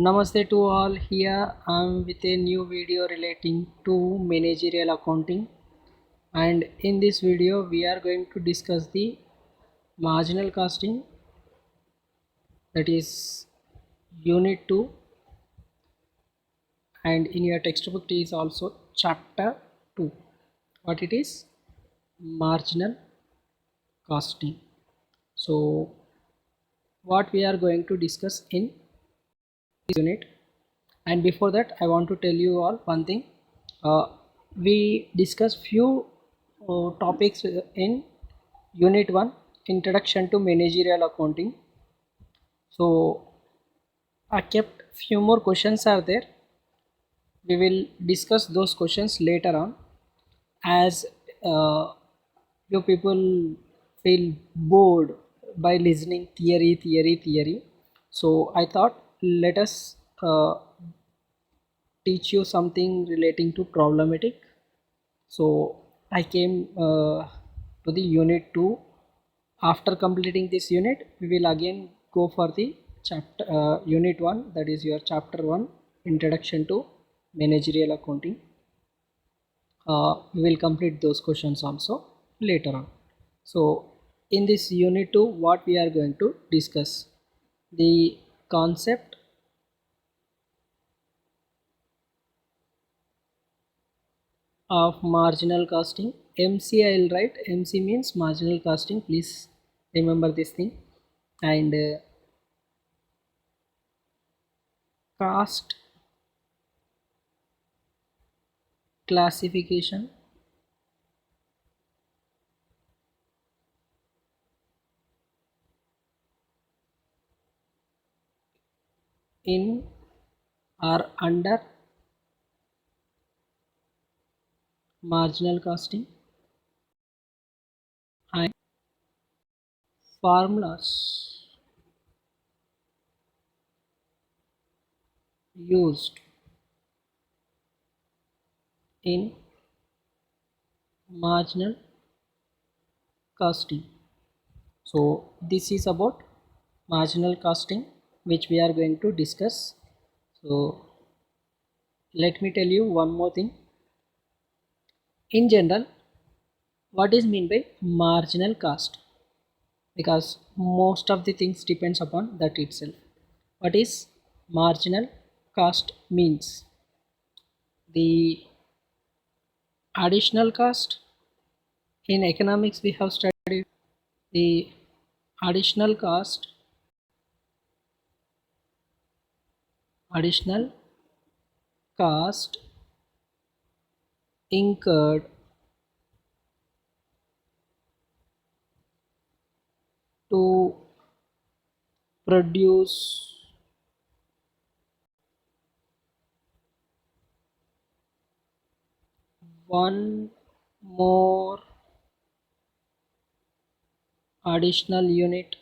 Namaste to all. Here I am with a new video relating to managerial accounting, and in this video we are going to discuss the marginal costing, that is unit 2, and in your textbook it is also chapter 2. What it is? Marginal costing. So what we are going to discuss in this unit, and before that I want to tell you all one thing. uh, we discussed few topics in unit 1, introduction to managerial accounting. So I kept few more questions are there. We will discuss those questions later on, as you people feel bored by listening theory. So I thought, let us teach you something relating to problematic. So I came to the unit 2. After completing this unit we will again go for the chapter unit 1, that is your chapter 1, introduction to managerial accounting. We will complete those questions also later on. So in this unit 2, what we are going to discuss: the concept of marginal costing. MC I will write. MC means marginal costing, please remember this thing. And cost classification, in or under marginal costing, and formulas used in marginal costing. So this is about marginal costing which we are going to discuss. So let me tell you one more thing. In general, what is mean by marginal cost? Because most of the things depends upon that itself. What is marginal cost means? The additional cost. In economics we have studied the additional cost, additional cost incurred to produce one more additional unit.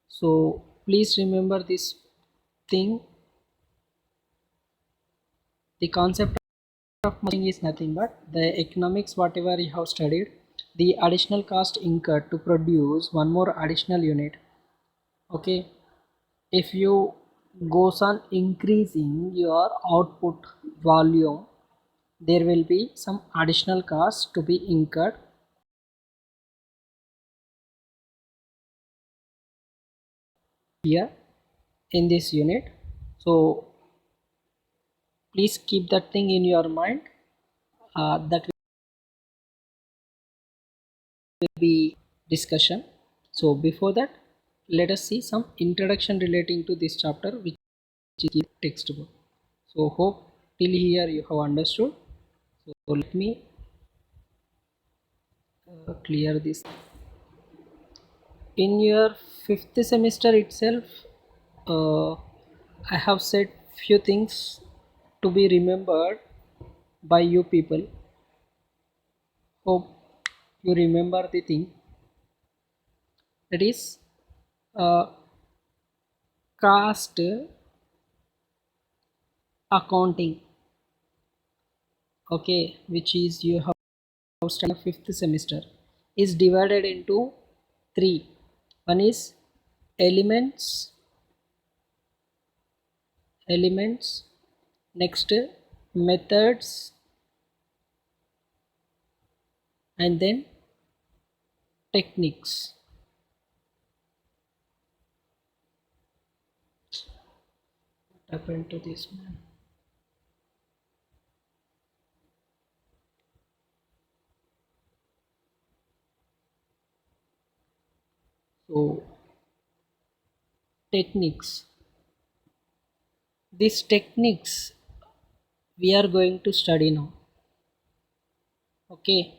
So please remember this thing. The concept of margin is nothing but the economics whatever you have studied, the additional cost incurred to produce one more additional unit. Okay, if you goes on increasing your output volume, there will be some additional cost to be incurred here in this unit. So please keep that thing in your mind. That will be discussion. So before that, let us see some introduction relating to this chapter, which is textbook. So hope till here you have understood. So let me clear this. In your fifth semester itself, uh, I have said few things to be remembered by you people. Hope you remember the thing, that is uh, cost accounting. Okay, which is you have studied fifth semester. is divided into three. One is elements, elements, next methods, and then techniques. What happened to this man? So techniques. These techniques we are going to study now. Okay.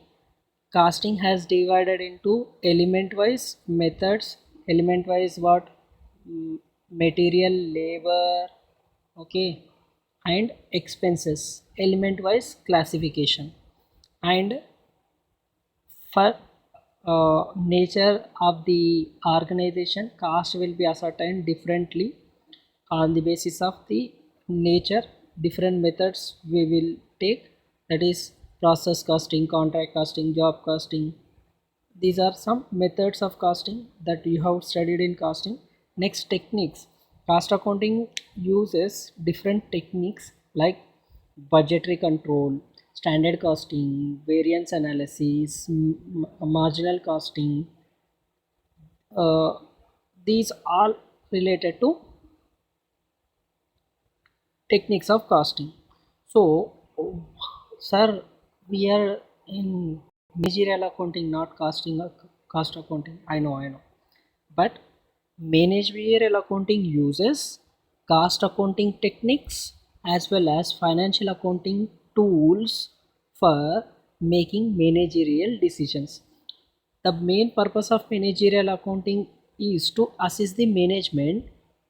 Casting has divided into element wise methods. Element wise what? Mm, Material, labor, okay, and expenses. Element wise classification. And for nature of the organization, cost will be ascertained differently on the basis of the nature. Different methods we will take, that is process costing, contract costing, job costing. These are some methods of costing that you have studied in costing. Next, techniques. Cost accounting uses different techniques like budgetary control, standard costing, variance analysis, marginal costing. Uh, these all related to techniques of costing. So, sir, we are in managerial accounting, not costing cost accounting. I know. But managerial accounting uses cost accounting techniques as well as financial accounting tools for making managerial decisions. The main purpose of managerial accounting is to assist the management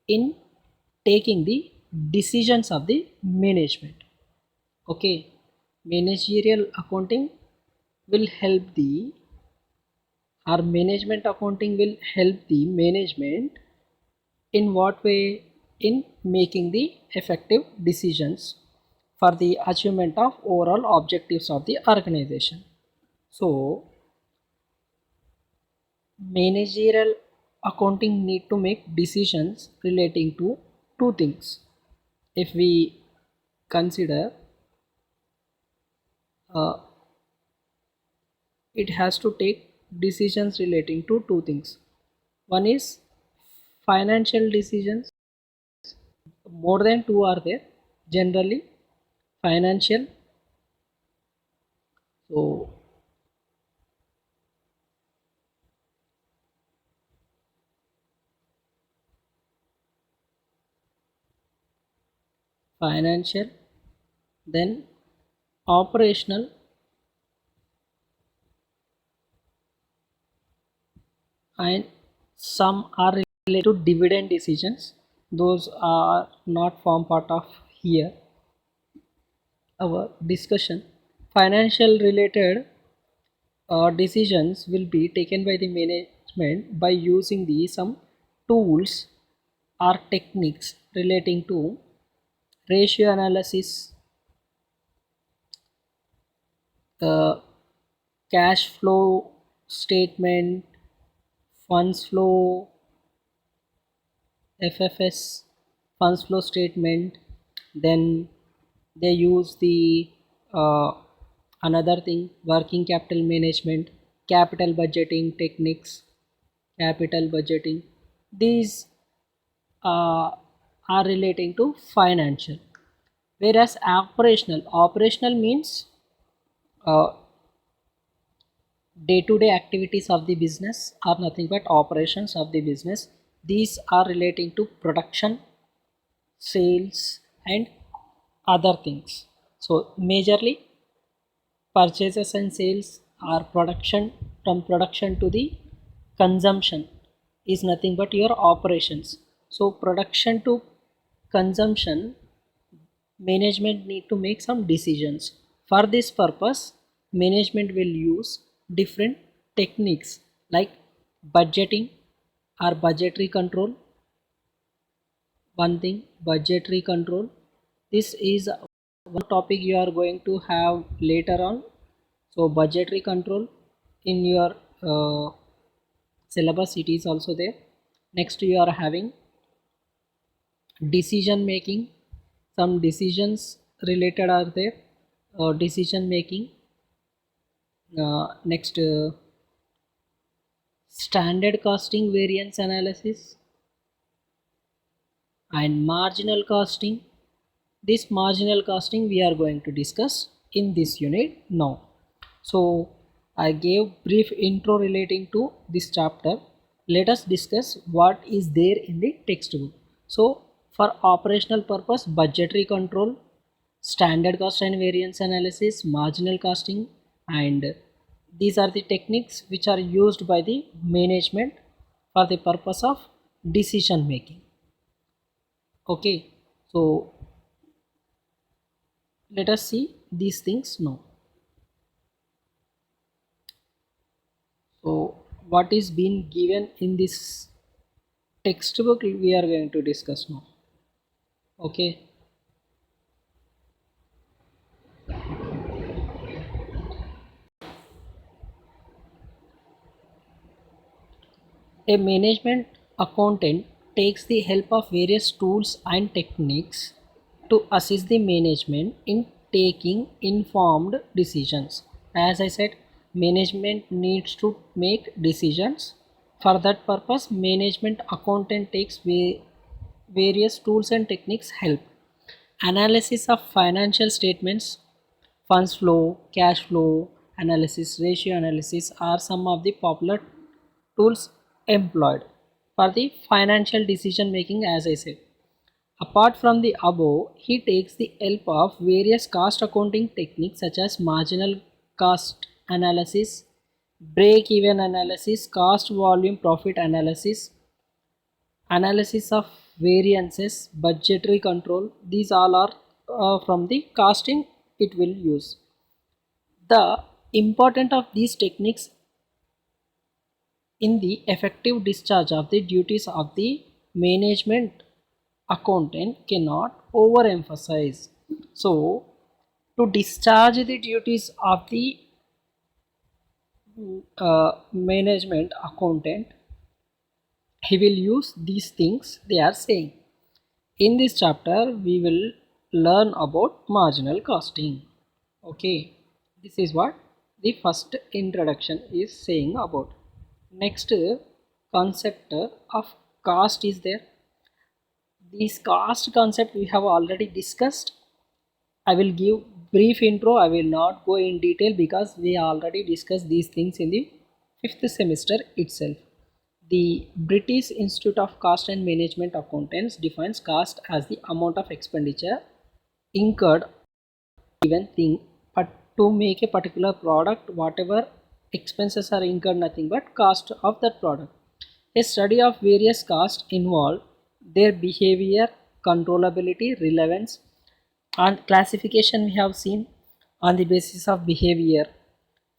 in taking the decisions of the management. Okay, managerial accounting will help the, or management accounting will help the management in what way? In making the effective decisions for the achievement of overall objectives of the organization. So managerial accounting need to make decisions relating to two things. If we consider, uh, it has to take decisions relating to two things. One is financial decisions. More than two are there. Generally financial. So financial, then operational, and some are related to dividend decisions. Those are not form part of here our discussion. Financial related decisions will be taken by the management by using the some tools or techniques relating to ratio analysis, cash flow statement, funds flow, FFS, funds flow statement. Then they use the another thing, working capital management, capital budgeting techniques, capital budgeting. These uh, are relating to financial. Whereas operational means uh, day-to-day activities of the business are nothing but operations of the business. These are relating to production, sales, and other things. So majorly purchases and sales are production, from production to the consumption is nothing but your operations. So production to consumption, management need to make some decisions. For this purpose, management will use different techniques like budgeting or budgetary control. One thing, budgetary control. This is one topic you are going to have later on. So budgetary control in your syllabus, it is also there. Next you are having decision making, some decisions related are there, decision making. Next standard costing variance analysis and marginal costing. This marginal costing we are going to discuss in this unit now. So I gave brief intro relating to this chapter. Let us discuss what is there in the textbook. So for operational purpose, budgetary control, standard cost and variance analysis, marginal costing, and these are the techniques which are used by the management for the purpose of decision making. Okay, so let us see these things now. So what is being given in this textbook we are going to discuss now. Okay, a management accountant takes the help of various tools and techniques to assist the management in taking informed decisions. As I said, management needs to make decisions. For that purpose, management accountant takes various tools and techniques help. Analysis of financial statements, funds flow, cash flow analysis, ratio analysis are some of the popular tools employed for the financial decision making, as I said. Apart from the above, he takes the help of various cost accounting techniques such as marginal cost analysis, break even analysis, cost volume profit analysis, analysis of variances, budgetary control. These all are from the costing it will use. The important of these techniques in the effective discharge of the duties of the management accountant cannot overemphasize. So, to discharge the duties of the management accountant, he will use these things they are saying. In this chapter, we will learn about marginal costing. Okay, this is what the first introduction is saying about. Next concept of cost is there. This cost concept we have already discussed. I will give brief intro. I will not go in detail because we already discussed these things in the 5th semester itself. The British Institute of Cost and Management Accountants defines cost as the amount of expenditure incurred given thing, but to make a particular product, whatever expenses are incurred, nothing but cost of that product. A study of various costs involved their behavior, controllability, relevance, and classification. We have seen on the basis of behavior: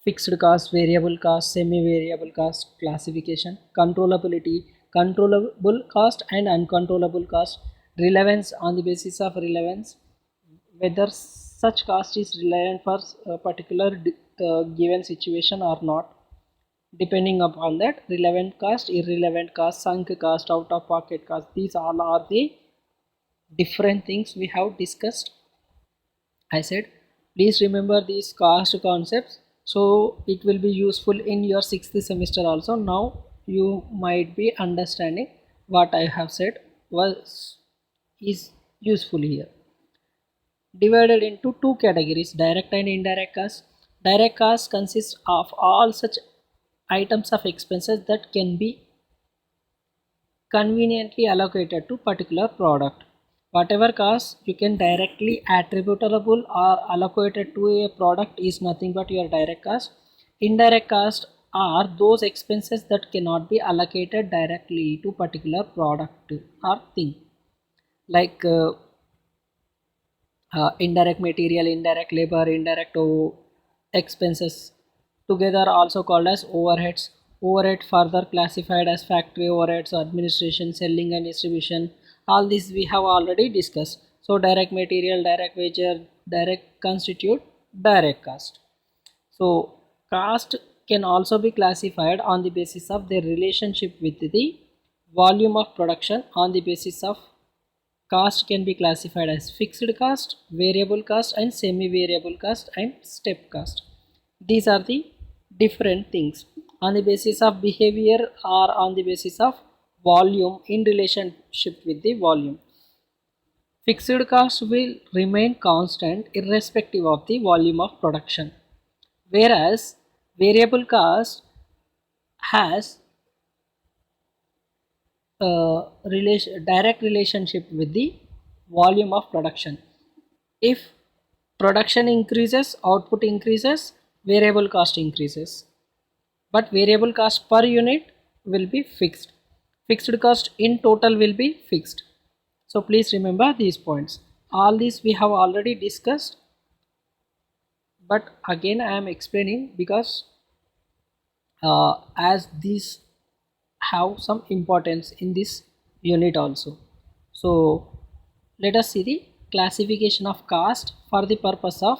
fixed cost, variable cost, semi-variable cost, classification, controllability, controllable cost and uncontrollable cost, relevance, on the basis of relevance, whether such cost is relevant for a particular given situation or not. Depending upon that, relevant cost, irrelevant cost, sunk cost, out of pocket cost, these all are the different things we have discussed. I said please remember these cost concepts, so it will be useful in your 6th semester also. Now you might be understanding what I have said was is useful here. Divided into two categories: direct and indirect cost. Direct cost consists of all such items of expenses that can be conveniently allocated to particular product. Whatever cost you can directly attributable or allocated to a product is nothing but your direct cost. Indirect cost are those expenses that cannot be allocated directly to particular product or thing, like indirect material, indirect labor, indirect expenses, together also called as overheads. Overhead further classified as factory overheads, administration, selling and distribution. All this we have already discussed. So direct material, direct wage, direct constitute direct cost. So cost can also be classified on the basis of their relationship with the volume of production. On the basis of cost can be classified as fixed cost, variable cost, and semi-variable cost and step cost. These are the different things. On the basis of behavior or on the basis of volume in relationship with the volume. Fixed cost will remain constant irrespective of the volume of production, whereas variable cost has a direct relationship with the volume of production. If production increases, output increases, variable cost increases, but variable cost per unit will be fixed. Fixed cost in total will be fixed. So please remember these points. All these we have already discussed, but again I am explaining because as these have some importance in this unit also. So let us see the classification of cost for the purpose of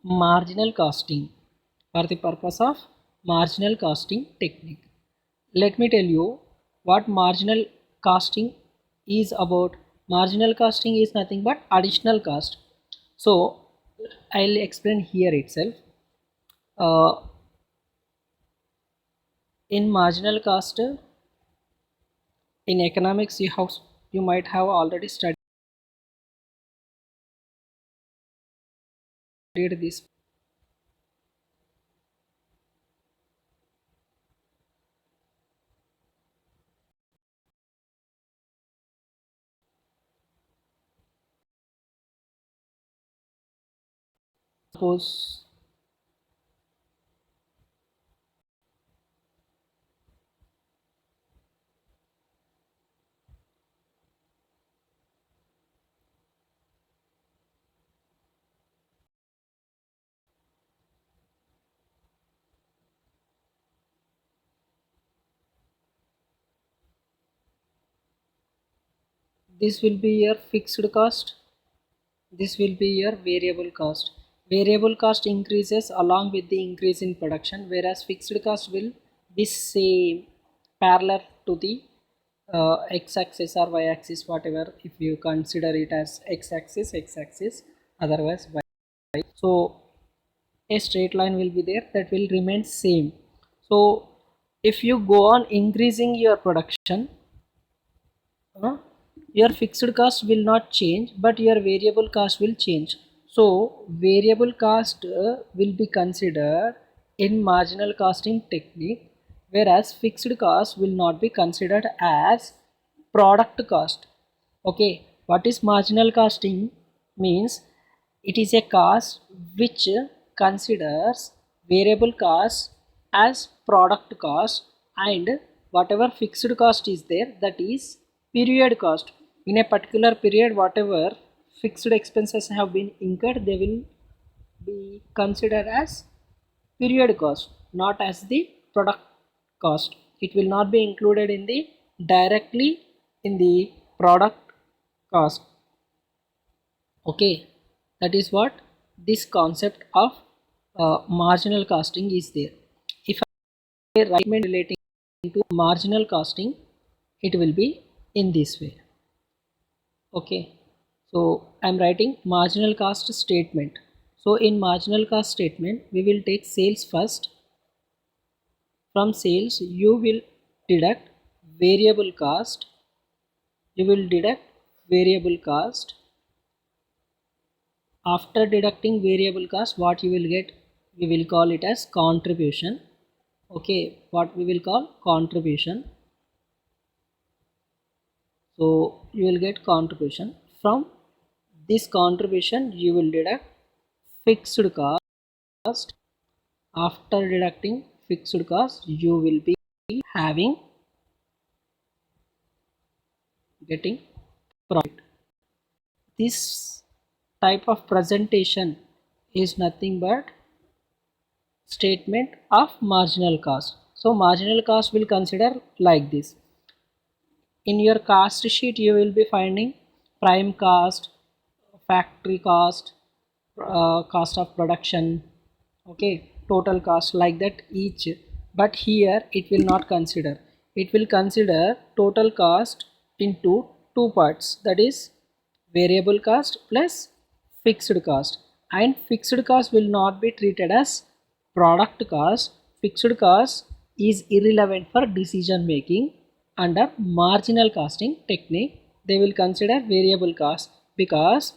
marginal costing. For the purpose of marginal costing technique, let me tell you what marginal costing is about. Marginal costing is nothing but additional cost. So I'll explain here itself. In marginal cost, in economics you might have already studied this. Suppose this will be your fixed cost, this will be your variable cost. Variable cost increases along with the increase in production, whereas fixed cost will be same parallel to the x-axis or y-axis, whatever, if you consider it as x-axis, otherwise y. So a straight line will be there, that will remain same. So if you go on increasing your production, your fixed cost will not change, but your variable cost will change. So variable cost will be considered in marginal costing technique, whereas fixed cost will not be considered as product cost. Okay, what is marginal costing means? It is a cost which considers variable cost as product cost, and whatever fixed cost is there, that is period cost. In a particular period, whatever fixed expenses have been incurred, they will be considered as period cost, not as the product cost. It will not be included in the directly in the product cost. Okay, that is what this concept of marginal costing is there. If I write relating to marginal costing, it will be in this way. Okay, so I am writing marginal cost statement. So in marginal cost statement, we will take sales first. From sales, you will deduct variable cost. You will deduct variable cost. After deducting variable cost, what you will get, we will call it as contribution. Okay, what we will call contribution. So you will get contribution. From this contribution, you will deduct fixed cost. After deducting fixed cost, you will be having getting profit. This type of presentation is nothing but statement of marginal cost. So marginal cost will consider like this. In your cost sheet, you will be finding prime cost, factory cost, cost of production, okay, total cost, like that each. But here it will not consider. It will consider total cost into two parts, that is variable cost plus fixed cost. And fixed cost will not be treated as product cost. Fixed cost is irrelevant for decision making. Under marginal costing technique, they will consider variable cost, because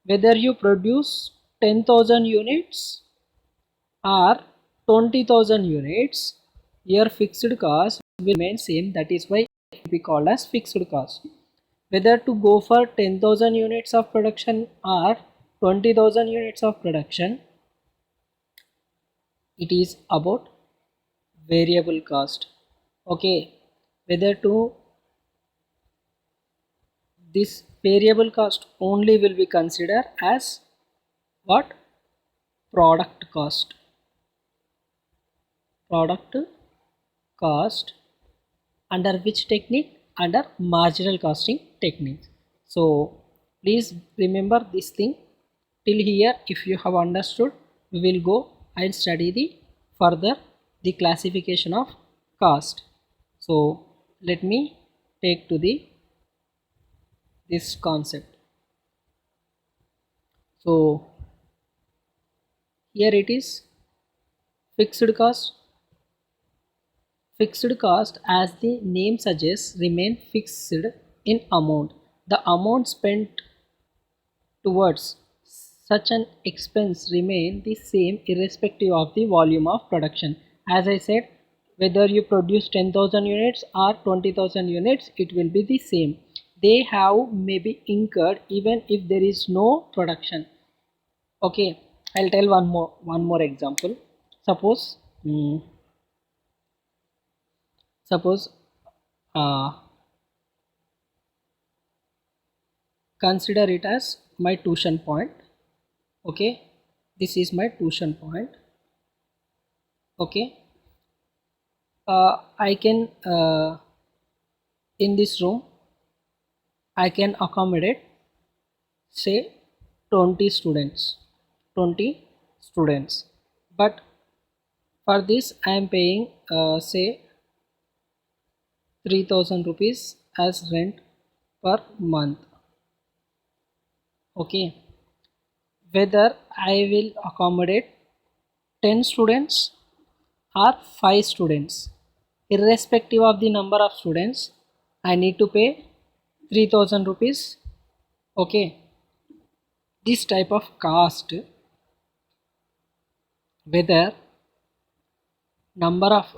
whether you produce 10,000 units or 20,000 units, your fixed cost will remain same. That is why it will be called as fixed cost. Whether to go for 10,000 units of production or 20,000 units of production, it is about variable cost. Okay, whether to this variable cost only will be considered as what? Product cost. Product cost. Under which technique? Under marginal costing technique. So please remember this thing. Till here, if you have understood, we will go and study the further the classification of cost. So let me take to the this concept. So here it is fixed cost. Fixed cost, as the name suggests, remain fixed in amount. The amount spent towards such an expense remain the same irrespective of the volume of production. As I said, whether you produce 10,000 units or 20,000 units, it will be the same. They have maybe incurred even if there is no production. Okay, I'll tell one more example. Suppose suppose uh, consider it as my tuition point. Okay, this is my tuition point. Okay, I can in this room I can accommodate say 20 students. 20 students, but for this I am paying say 3,000 rupees as rent per month. Okay, whether I will accommodate 10 students or 5 students, irrespective of the number of students, I need to pay 3,000 rupees. Okay, this type of cost, whether number of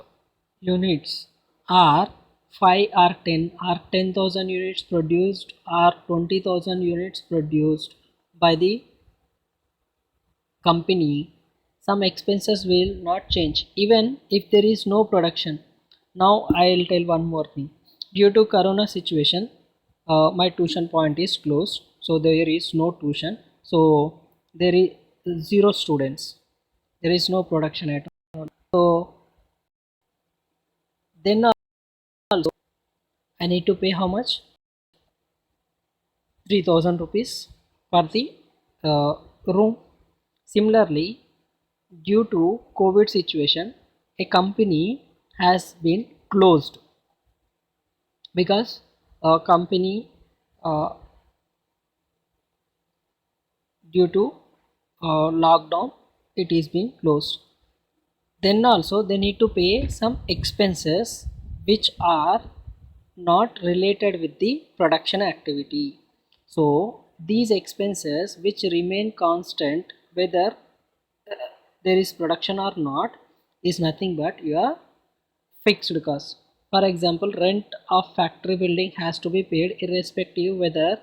units are 5 or 10 or 10,000 units produced or 20,000 units produced by the company, some expenses will not change even if there is no production. Now I'll tell one more thing. Due to corona situation, my tuition point is closed, so there is no tuition, so there is zero students, there is no production at all. So then also I need to pay how much? 3,000 rupees for the room. Similarly, due to COVID situation, a company has been closed because a company uh, due to lockdown, it is being closed. Then also they need to pay some expenses which are not related with the production activity. So these expenses which remain constant whether there is production or not is nothing but your fixed cost. For example, rent of factory building has to be paid irrespective whether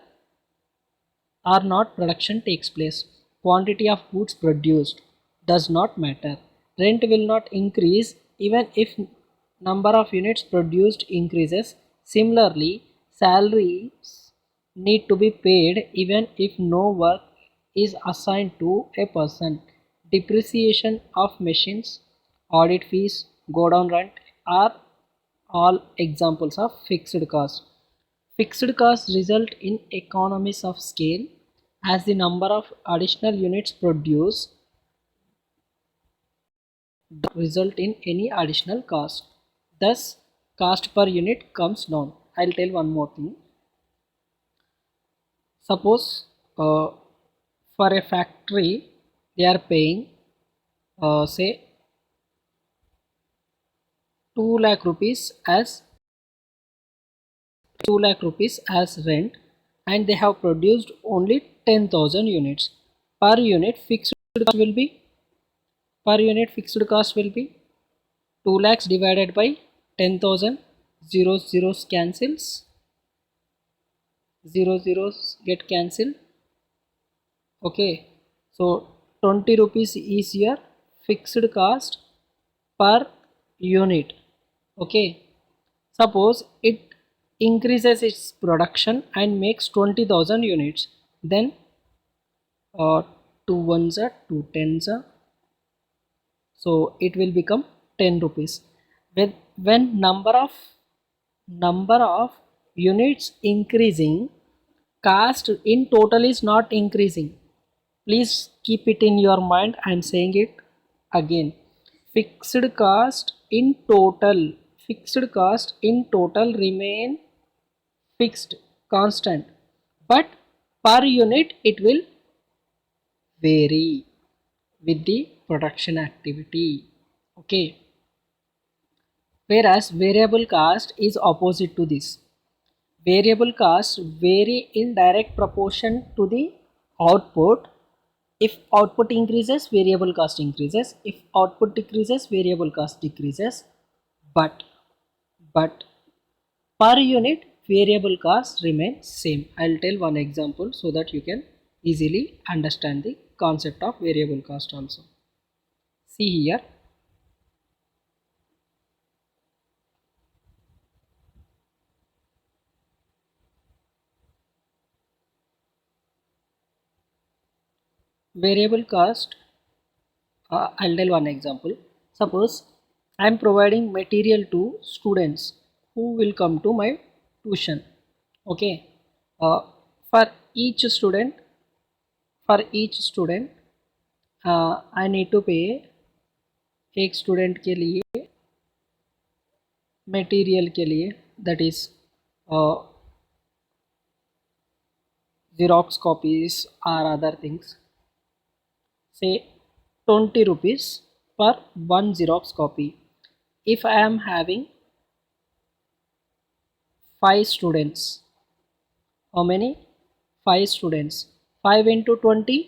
or not production takes place. Quantity of goods produced does not matter. Rent will not increase even if number of units produced increases. Similarly, salaries need to be paid even if no work is assigned to a person. Depreciation of machines, audit fees, go down rent are all examples of fixed cost. Fixed costs result in economies of scale as the number of additional units produced result in any additional cost. Thus, cost per unit comes down. I'll tell one more thing. Suppose for a factory they are paying say 2 lakh rupees as 2 lakh rupees as rent, and they have produced only 10,000 units. Per unit fixed cost will be per unit fixed cost will be 2 lakhs divided by 10,000. Zeros cancels, zeros get cancelled. Okay, so 20 rupees is your fixed cost per unit. Okay, suppose it increases its production and makes 20,000 units, then 2 ones are 2 tens are, so it will become 10 rupees. When number of units increasing, cost in total is not increasing. Please keep it in your mind. I am saying it again. Fixed cost in total, fixed cost in total remain fixed, constant, but per unit it will vary with the production activity. Okay, whereas variable cost is opposite to this. Variable costs vary in direct proportion to the output. If output increases, variable cost increases. If output decreases, variable cost decreases. But per unit variable cost remains same. I'll tell one example so that you can easily understand the concept of variable cost also. See here, variable cost, I'll tell one example. Suppose I am providing material to students who will come to my tuition. Okay, uh, for each student for each student I need to pay एक student के लिए material के लिए, that is xerox copies or other things, say 20 rupees per one xerox copy. If I am having 5 students, how many? 5 students. 5 into 20,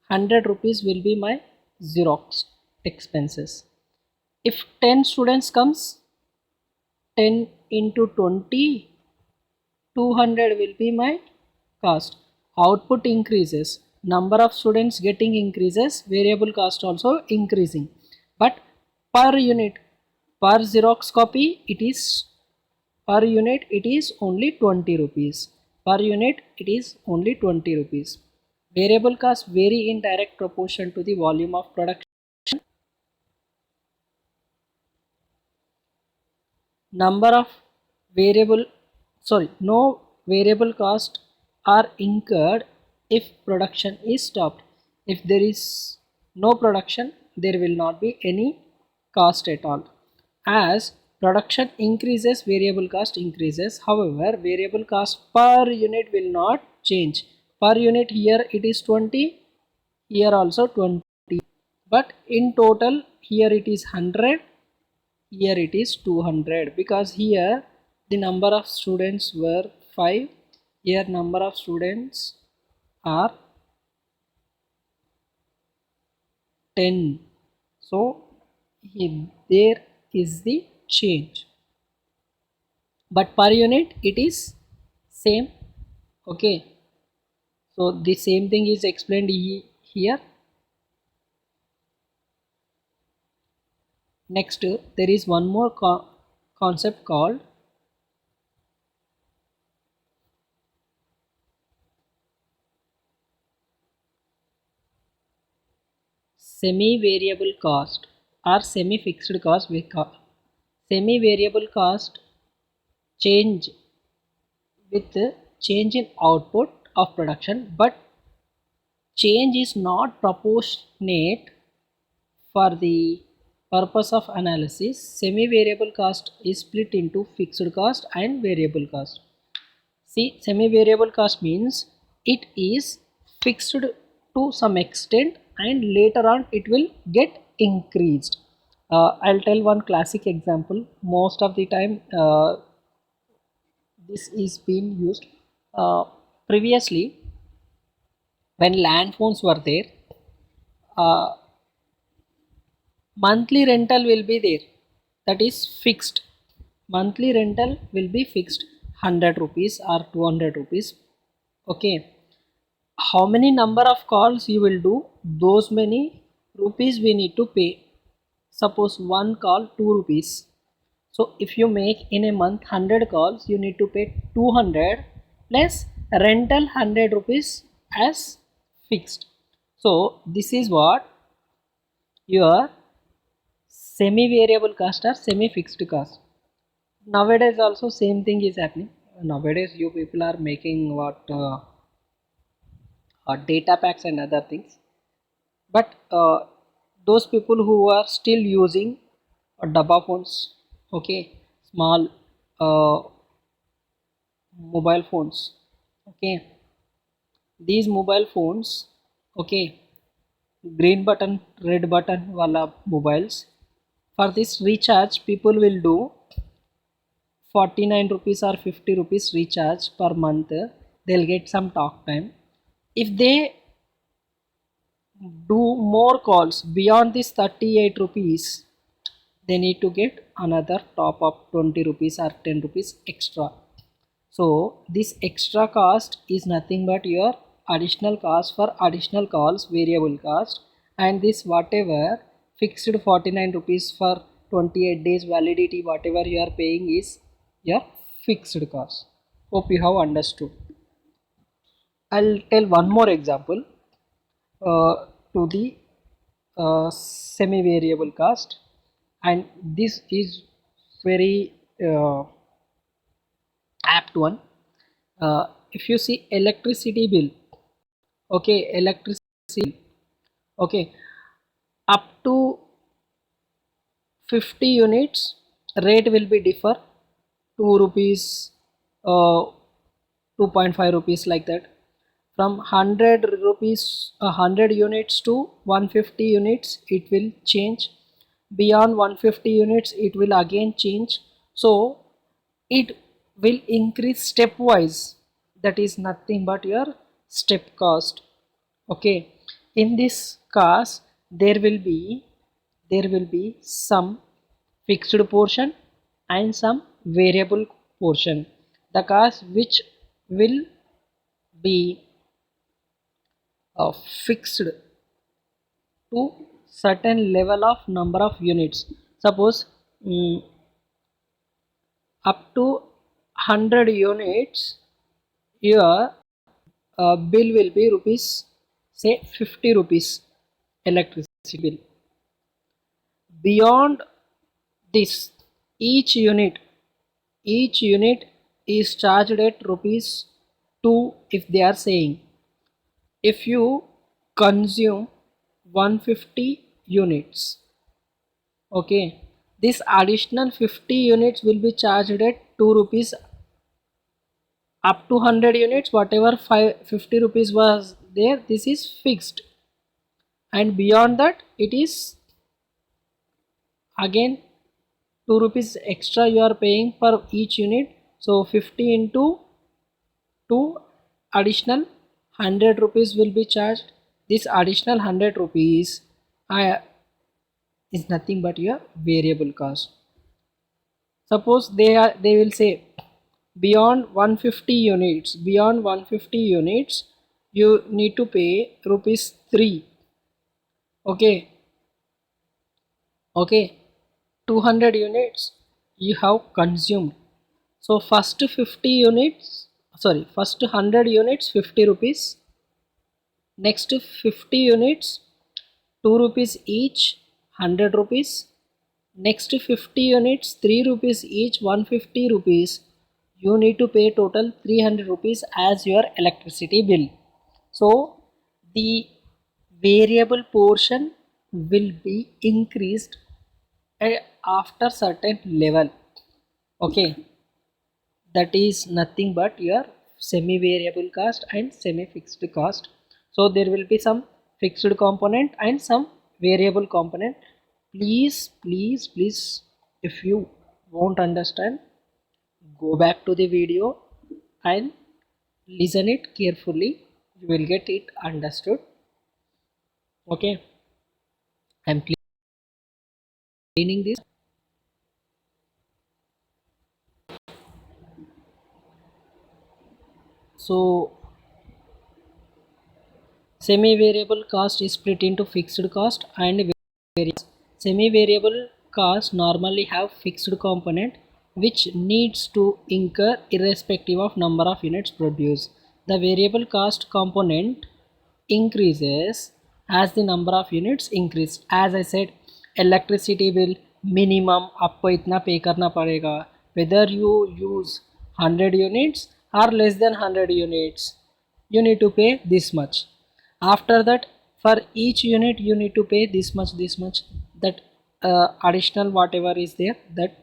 100 rupees will be my xerox expenses. If 10 students comes, 10 into 20, 200 will be my cost. Output increases, number of students getting increases, variable cost also increasing, but per unit, per xerox copy, it is per unit it is only 20 rupees. Per unit it is only 20 rupees. Variable costs vary in direct proportion to the volume of production. Number of variable, sorry, no variable cost are incurred if production is stopped. If there is no production, there will not be any cost at all. As production increases, variable cost increases. However, variable cost per unit will not change. Per unit, here it is 20, here also 20, but in total here it is 100, here it is 200, because here the number of students were 5, here number of students are 10, so there is the change, but per unit it is same. Okay, so the same thing is explained here. Next, there is one more concept called semi-variable cost or semi-fixed cost. Semi-variable cost change with the change in output of production, but change is not proportionate for the purpose of analysis, semi-variable cost is split into fixed cost and variable cost. See, semi-variable cost means it is fixed to some extent and later on it will get increased. I'll tell one classic example. Most of the time this is being used. Previously, when land phones were there, uh, monthly rental will be there, that is fixed. Monthly rental will be fixed, 100 rupees or 200 rupees. Okay, how many number of calls you will do, those many rupees we need to pay. Suppose one call 2 rupees, so if you make in a month 100 calls, you need to pay 200 plus rental 100 rupees as fixed. So this is what your semi variable cost or semi fixed cost. Nowadays also same thing is happening. Nowadays you people are making what data packs and other things, but those people who are still using dabba phones, okay, small uh, mobile phones, okay, these mobile phones, okay, green button red button wala mobiles, for this recharge people will do 49 rupees or 50 rupees recharge per month. They'll get some talk time. If they do more calls beyond this 38 rupees, they need to get another top up 20 rupees or 10 rupees extra. So this extra cost is nothing but your additional cost for additional calls, variable cost, and this whatever fixed 49 rupees for 28 days validity, whatever you are paying is your fixed cost. Hope you have understood. I'll tell one more example to the semi variable cost, and this is very apt one. If you see electricity bill, okay, electricity, okay, up to 50 units rate will be differ, 2 rupees, 2.5 rupees, like that. From 100 rupees, 100 units to 150 units it will change. Beyond 150 units it will again change. So it will increase stepwise. That is nothing but your step cost. Okay, in this cost there will be some fixed portion and some variable portion. The cost which will be fixed to certain level of number of units. Suppose up to 100 units your bill will be rupees, say 50 rupees electricity bill. Beyond this, each unit is charged at rupees 2. If they are saying, if you consume 150 units, okay, this additional 50 units will be charged at 2 rupees. Up to 100 units, whatever 50 rupees was there, this is fixed, and beyond that it is again 2 rupees extra you are paying per each unit. So 50 into 2, additional 100 rupees will be charged. This additional 100 rupees is nothing but your variable cost. Suppose they will say beyond 150 units you need to pay rupees 3. Okay, okay, 200 units you have consumed. So first 50 units, sorry, first 100 units 50 rupees, next 50 units 2 rupees each, 100 rupees, next 50 units 3 rupees each, 150 rupees. You need to pay total 300 rupees as your electricity bill. So the variable portion will be increased after certain level. Okay, that is nothing but your semi variable cost and semi fixed cost. So there will be some fixed component and some variable component. Please, if you won't understand, go back to the video and listen it carefully. You will get it understood. Okay, I'm cleaning this. So semi variable cost is split into fixed cost and variable. Semi variable cost normally have fixed component which needs to incur irrespective of number of units produced. The variable cost component increases as the number of units increase. As I said, electricity bill minimum आपको इतना पे करना पड़ेगा, whether you use 100 units or less than 100 units, you need to pay this much. After that, for each unit you need to pay this much. That additional whatever is there, that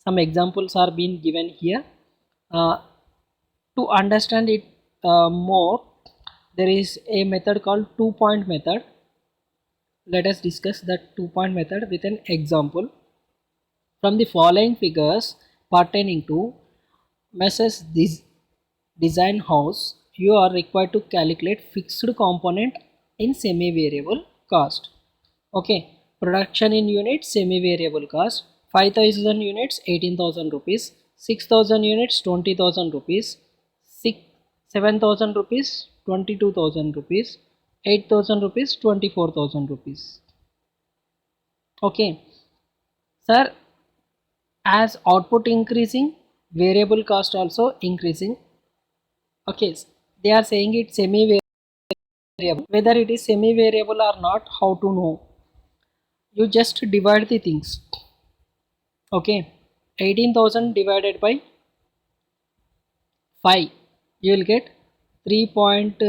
some examples are being given here. To understand it more, there is a method called two-point method. Let us discuss that two-point method with an example. From the following figures pertaining to Messrs. This design house, you are required to calculate fixed component in semi-variable cost. Okay, production in units semi-variable cost, 5000 units 18,000 rupees, 6000 units 20,000 rupees, 7000 rupees 22,000 rupees, 8000 rupees 24,000 rupees. Okay, sir, as output increasing, variable cost also increasing. Okay, they are saying it semi variable. Whether it is semi variable or not, how to know? You just divide the things. Okay, 18,000 divided by 5, you will get 3 point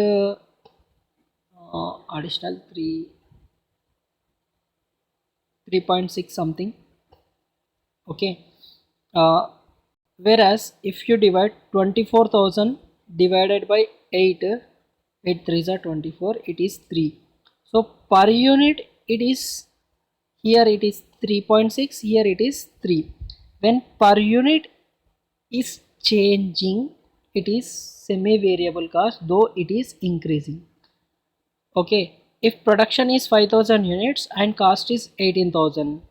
additional 3.6 something. Okay, uh, whereas if you divide 24,000 divided by 8, 8 3s are 24, it is 3. So per unit it is, here it is 3.6, here it is 3. When per unit is changing, it is semi variable cost, though it is increasing. Okay, if production is 5000 units and cost is 18,000,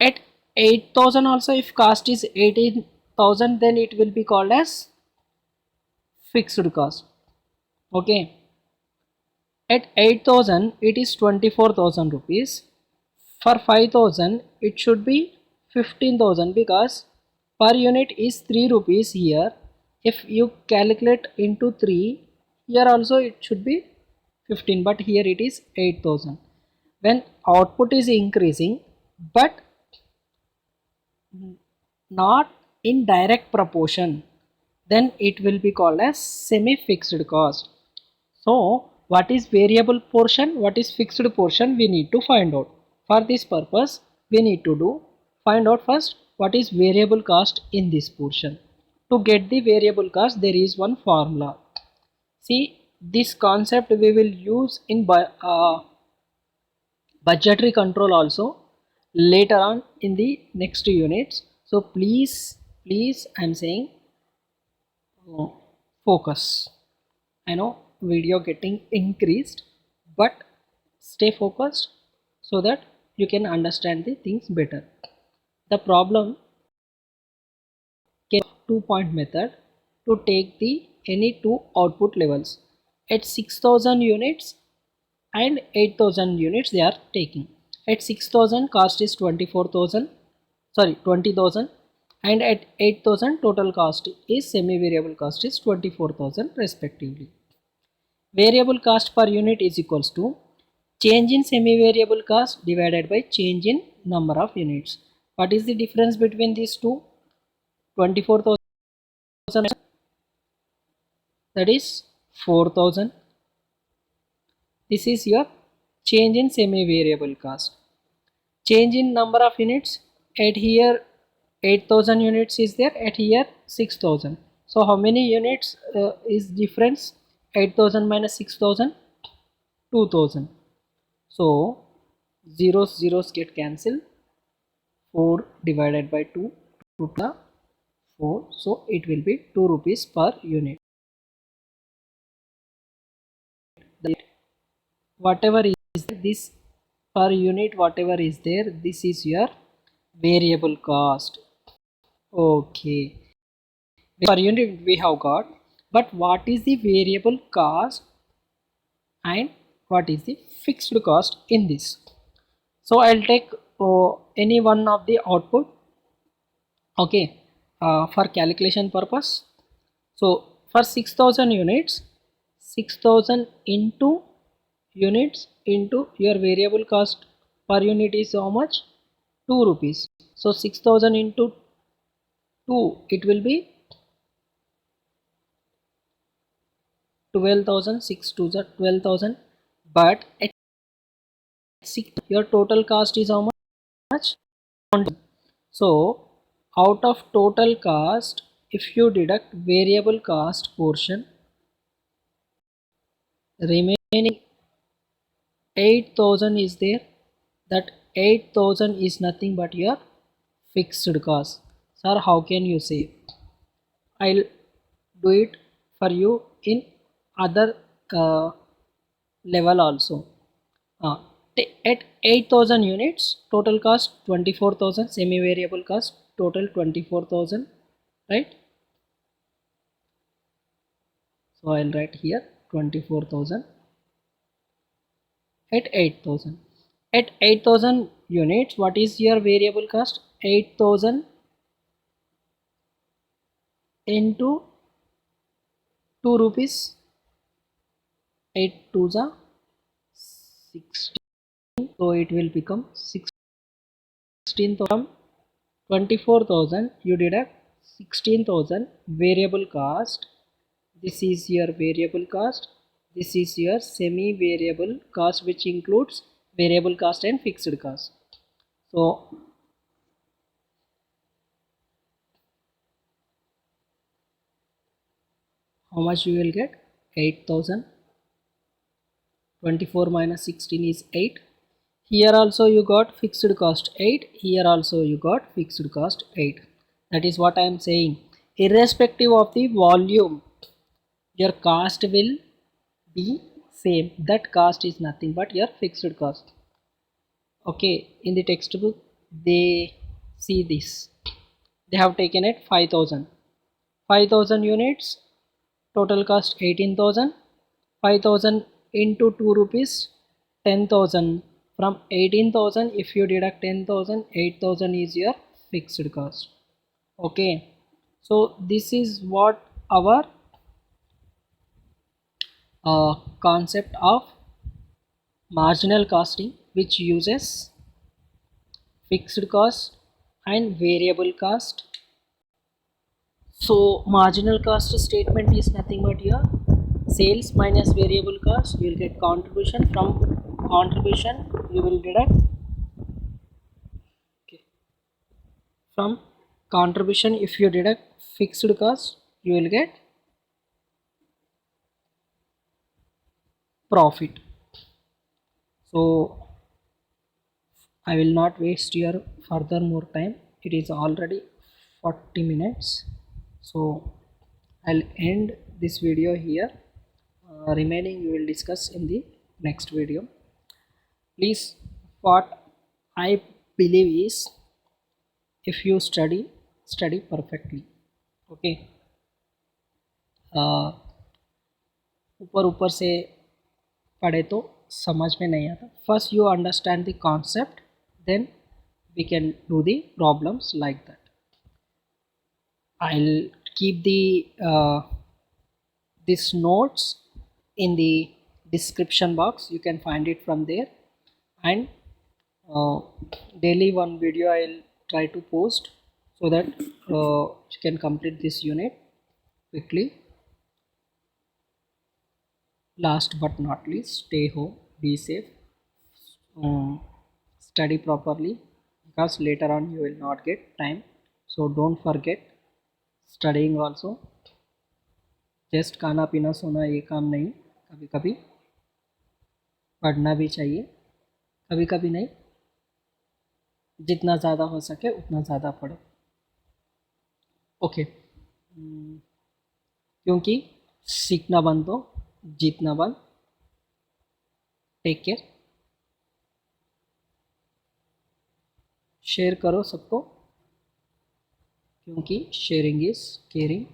at 8,000 also, if cost is 18,000, then it will be called as fixed cost. Okay, at 8,000 it is 24,000 rupees. For 5,000 it should be 15,000, because per unit is 3 rupees here. If you calculate into 3, here also it should be 15, but here it is 8,000. When output is increasing but not in direct proportion, then it will be called as semi fixed cost. So what is variable portion, what is fixed portion, we need to find out. For this purpose, we need to find out first what is variable cost in this portion. To get the variable cost, there is one formula. See, this concept we will use in budgetary control also later on in the next units. So please, I'm saying, focus. I know video getting increased, but stay focused so that you can understand the things better. The problem came two-point method to take the any two output levels at 6000 units and 8000 units they are taking. At 6000 cost is 24,000, sorry 20,000, and at 8000 total cost is semi variable cost is 24,000 respectively. Variable cost per unit is equals to change in semi variable cost divided by change in number of units. What is the difference between these two? 24,000, that is 4,000. This is your change in semi-variable cost. Change in number of units. At here 8000 units is there, at here 6000. So how many units is difference? 8000 minus 6000, 2000. So zeros get cancelled. 4 divided by 2 to the 4, so it will be 2 rupees per unit. Whatever is this per unit, whatever is there, this is your variable cost. Okay, per unit we have got, but what is the variable cost and what is the fixed cost in this? So I'll take any one of the output, okay, for calculation purpose. So for 6000 units, 6000 into units into your variable cost per unit is how much? 2 rupees. So 6000 into 2, it will be 12,000. 6 to the 12,000, but at 6 your total cost is how much? So out of total cost, if you deduct variable cost portion, remaining 8000 is there. That 8000 is nothing but your fixed cost. Sir, how can you say? I'll do it for you in other level also. uh, at 8000 units, total cost 24,000, semi variable cost total 24,000, right? So I'll write here 24,000 at 8000. At 8000 units, what is your variable cost? 8000 into 2 rupees. 8 to the 16, so it will become 16 from 24,000. You deduct 16,000 variable cost. This is your variable cost. This is your semi variable cost, which includes variable cost and fixed cost. So how much you will get? 8000. 24 minus 16 is 8. Here also you got fixed cost 8. Here also you got fixed cost 8. That is what I am saying. Irrespective of the volume, your cost will be same. That cost is nothing but your fixed cost. Okay, in the textbook they see this. They have taken it 5000. 5000 units, total cost 18,000. 5000 into 2 rupees, 10,000. From 18,000, if you deduct 10,000, 8,000 is your fixed cost. Okay, so this is what our concept of marginal costing, which uses fixed cost and variable cost. So marginal cost statement is nothing but your sales minus variable cost. You will get contribution. From contribution you will deduct, okay, from contribution if you deduct fixed cost, you will get profit. So I will not waste your further more time. It is already 40 minutes. So I'll end this video here. Remaining we will discuss in the next video. Please, what I believe is, if you study perfectly. Okay, ऊपर ऊपर से पढ़े तो समझ में नहीं आता. First you understand the concept, then we can do the problems like that. I'll keep the these notes in the description box. You can find it from there, and daily one video I'll try to post so that you can complete this unit quickly. Last but not least, stay home, be safe, study properly, because later on you will not get time. So don't forget studying also. Just खाना पीना सोना ये काम नहीं, कभी कभी पढ़ना भी चाहिए, कभी कभी नहीं, जितना ज़्यादा हो सके उतना ज़्यादा पढ़ो। ओके, क्योंकि सीखना बंद तो जीतना बंद। टेक केयर, शेयर करो सबको, क्योंकि शेयरिंग इज़ केयरिंग।